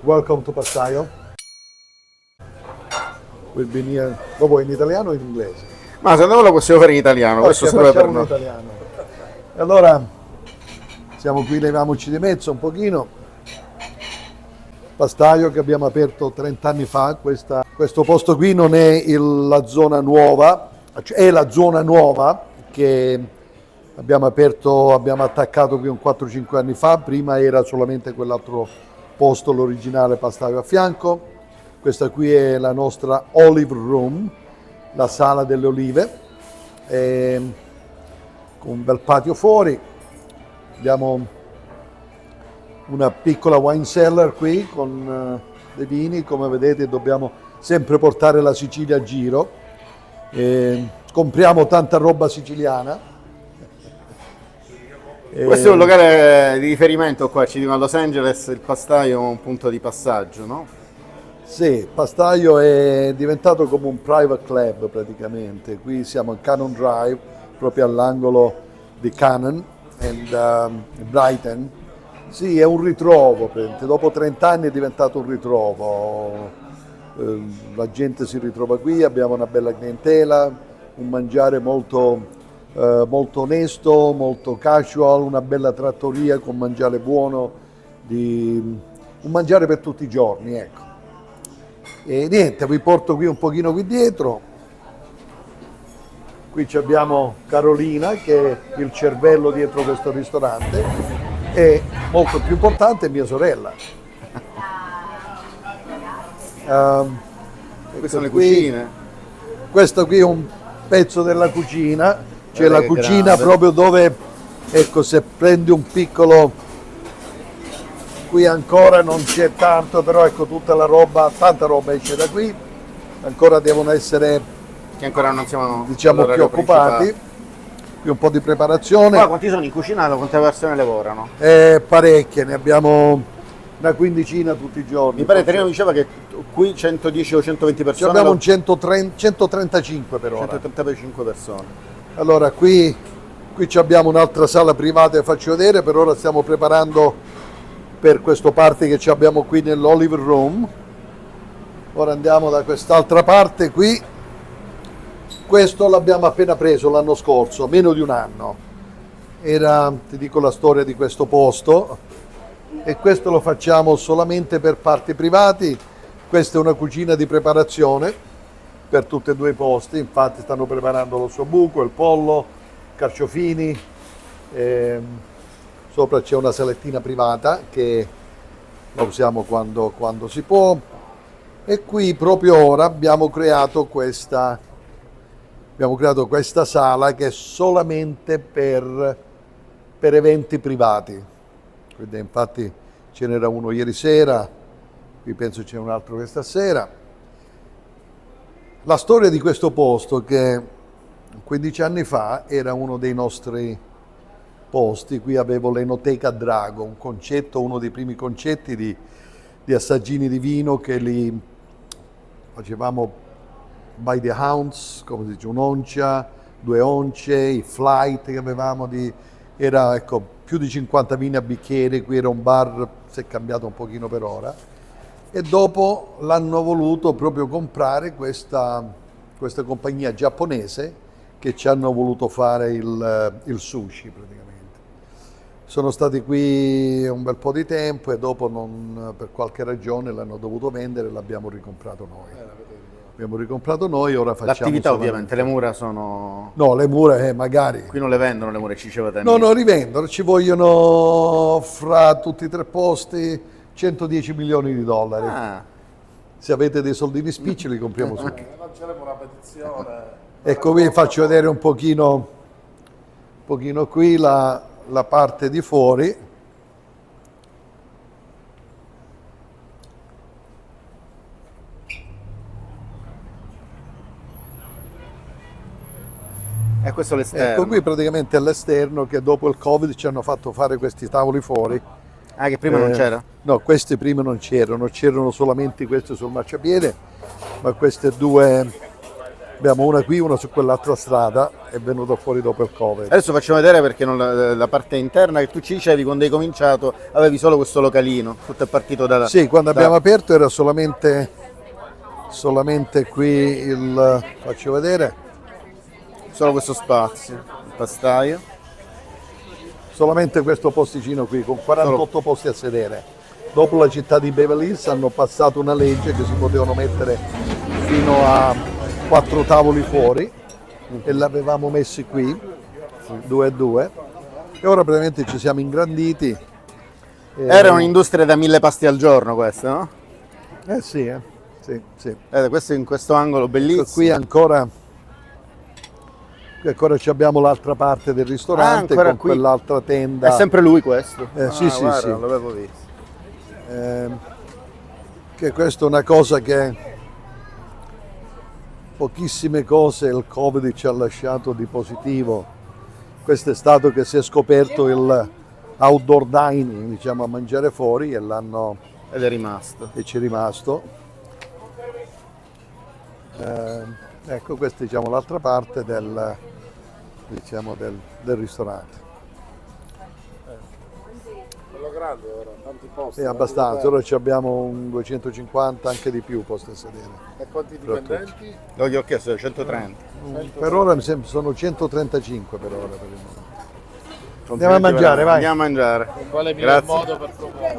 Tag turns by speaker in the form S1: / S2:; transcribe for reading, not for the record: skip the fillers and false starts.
S1: Welcome to Pastaio. We'll be near... Lo vuoi in italiano o in inglese?
S2: Ma secondo me lo possiamo fare in italiano, questo serve per
S1: facciamo in
S2: noi.
S1: italiano. E allora, siamo qui, leviamoci di mezzo un pochino. Pastaio che abbiamo aperto 30 anni fa. Questo posto qui non è la zona nuova, è la zona nuova che abbiamo attaccato qui un 4-5 anni fa. Prima era solamente quell'altro posto, l'originale Pastaio a fianco. Questa qui è la nostra Olive Room, la sala delle olive, con un bel patio fuori. Abbiamo una piccola wine cellar qui con dei vini, come vedete dobbiamo sempre portare la Sicilia a giro. Compriamo tanta roba siciliana.
S2: Questo è un locale di riferimento qua, ci dicono a Los Angeles, il Pastaio è un punto di passaggio, no?
S1: Sì, Pastaio è diventato come un private club praticamente. Qui siamo a Cannon Drive, proprio all'angolo di Cannon e Brighton. Sì, è un ritrovo, dopo 30 anni è diventato un ritrovo. La gente si ritrova qui, abbiamo una bella clientela, un mangiare molto onesto, molto casual, una bella trattoria con mangiare buono, un mangiare per tutti i giorni, ecco. E niente, vi porto qui un pochino qui dietro. Qui abbiamo Carolina che è il cervello dietro questo ristorante e molto più importante è mia sorella.
S2: Queste sono le cucine.
S1: Questo qui è un pezzo della cucina. C'è la cucina
S2: grande.
S1: proprio dove, ecco, se prendi un piccolo, qui ancora non c'è tanto, però ecco tutta la roba, tanta roba esce da qui, ancora devono essere,
S2: Che ancora non siamo,
S1: diciamo, più occupati, qui un po' di preparazione.
S2: Qua quanti sono in cucina, quante persone lavorano?
S1: Parecchie, ne abbiamo una quindicina tutti i giorni.
S2: Mi pare Terino diceva che qui 110 o 120 persone.
S1: Abbiamo un 135 per ora.
S2: 135 persone.
S1: Allora qui abbiamo un'altra sala privata che faccio vedere, per ora stiamo preparando per questo party che abbiamo qui nell'Olive Room. Ora andiamo da quest'altra parte qui. Questo l'abbiamo appena preso l'anno scorso, meno di un anno. Ti dico la storia di questo posto, e questo lo facciamo solamente per party privati. Questa è una cucina di preparazione per tutti e due i posti, infatti stanno preparando l'ossobuco, il pollo, carciofini, sopra c'è una salettina privata che la usiamo quando si può, e qui proprio ora abbiamo creato questa sala che è solamente per eventi privati. Quindi, infatti ce n'era uno ieri sera, qui penso c'è un altro questa sera. La storia di questo posto, che 15 anni fa era uno dei nostri posti, qui avevo l'Enoteca Drago, un concetto, uno dei primi concetti di assaggini di vino che li facevamo by the ounce, come si dice, un'oncia, 2 once, i flight che avevamo, era ecco, più di 50 vini a bicchiere, qui era un bar, si è cambiato un pochino per ora. E dopo l'hanno voluto proprio comprare questa compagnia giapponese che ci hanno voluto fare il sushi praticamente. Sono stati qui un bel po' di tempo e dopo per qualche ragione l'hanno dovuto vendere e l'abbiamo ricomprato noi. Ora facciamo
S2: L'attività ovviamente, le mura sono...
S1: No, le mura magari...
S2: Qui non le vendono le mura, ci diceva te.
S1: No, rivendono, ci vogliono fra tutti i 3 posti 110 milioni di dollari. Se avete dei soldini spicci li compriamo subito.
S3: Lanceremo una petizione.
S1: Ecco, vi faccio vedere un pochino qui la parte di fuori.
S2: E questo è l'esterno.
S1: Ecco, qui praticamente è l'esterno, che dopo il Covid ci hanno fatto fare questi tavoli fuori.
S2: Ah, che prima non c'era?
S1: No, questi prima non c'erano solamente questi sul marciapiede, ma queste due Abbiamo una qui, una su quell'altra strada, è venuto fuori dopo il Covid.
S2: Adesso facciamo vedere perché la parte interna che tu ci dicevi quando hai cominciato avevi solo questo localino, tutto è partito da...
S1: Sì, quando abbiamo aperto era solamente qui il... faccio vedere,
S2: Solo questo spazio, il pastaio.
S1: solamente questo posticino qui con 48 posti a sedere. Dopo la città di Beverly Hills hanno passato una legge che si potevano mettere fino a 4 tavoli fuori e l'avevamo messi qui, 2 e 2, e ora praticamente ci siamo ingranditi.
S2: Era un'industria da 1000 pasti al giorno questa, no?
S1: Sì, sì, sì.
S2: Questo in questo angolo bellissimo.
S1: Qui ancora ci abbiamo l'altra parte del ristorante
S2: ancora
S1: con
S2: qui.
S1: quell'altra tenda.
S2: È sempre lui questo?
S1: Sì, sì,
S2: guarda,
S1: sì.
S2: non l'avevo visto.
S1: Che questa è una cosa che pochissime cose il Covid ci ha lasciato di positivo. Questo è stato che si è scoperto il outdoor dining, diciamo a mangiare fuori,
S2: Ed è rimasto.
S1: e ci è rimasto. Ecco, questa diciamo l'altra parte del ristorante.
S3: Bello grande ora, tanti posti.
S1: È abbastanza, ora ci abbiamo un 250, anche di più posti a sedere.
S3: E quanti dipendenti?
S2: No, gli ho chiesto 130.
S1: Per ora mi sembra sono 135 per ora per il momento. Andiamo a mangiare, vai.
S2: Andiamo a mangiare.
S3: Quale miglior
S2: Grazie.
S3: modo per promuovere?